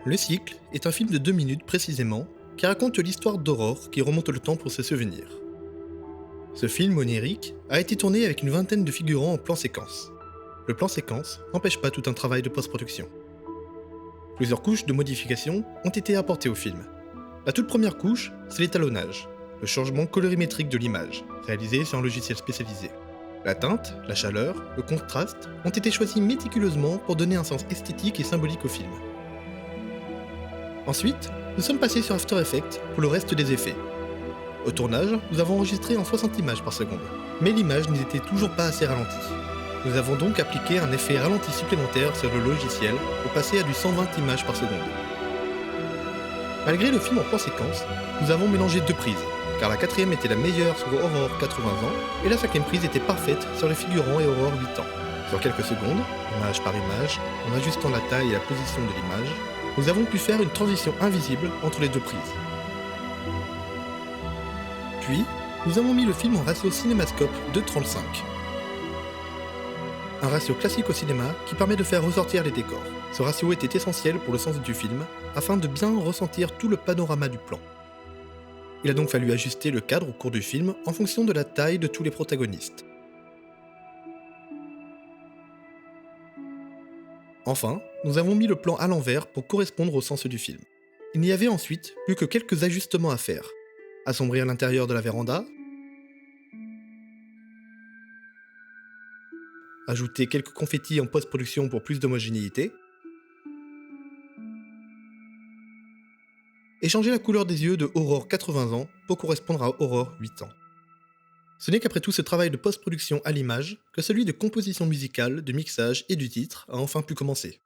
Le cycle est un film de 2 minutes précisément qui raconte l'histoire d'Aurore qui remonte le temps pour ses souvenirs. Ce film onirique a été tourné avec une vingtaine de figurants en plan séquence. Le plan séquence n'empêche pas tout un travail de post-production. Plusieurs couches de modifications ont été apportées au film. La toute première couche, c'est l'étalonnage, le changement colorimétrique de l'image, réalisé sur un logiciel spécialisé. La teinte, la chaleur, le contraste ont été choisis méticuleusement pour donner un sens esthétique et symbolique au film. Ensuite, nous sommes passés sur After Effects pour le reste des effets. Au tournage, nous avons enregistré en 60 images par seconde, mais l'image n'était toujours pas assez ralentie. Nous avons donc appliqué un effet ralenti supplémentaire sur le logiciel pour passer à du 120 images par seconde. Malgré le film en plan séquence, nous avons mélangé deux prises, car la quatrième était la meilleure sur Aurore 80 ans et la cinquième prise était parfaite sur les figurants et Aurore 8 ans. Sur quelques secondes, image par image, en ajustant la taille et la position de l'image, nous avons pu faire une transition invisible entre les deux prises. Puis, nous avons mis le film en ratio cinémascope 2:35. Un ratio classique au cinéma qui permet de faire ressortir les décors. Ce ratio était essentiel pour le sens du film, afin de bien ressentir tout le panorama du plan. Il a donc fallu ajuster le cadre au cours du film en fonction de la taille de tous les protagonistes. Enfin, nous avons mis le plan à l'envers pour correspondre au sens du film. Il n'y avait ensuite plus que quelques ajustements à faire. Assombrir l'intérieur de la véranda, ajouter quelques confettis en post-production pour plus d'homogénéité, et changer la couleur des yeux de Aurore 80 ans pour correspondre à Aurore 8 ans. Ce n'est qu'après tout ce travail de post-production à l'image que celui de composition musicale, de mixage et du titre a enfin pu commencer.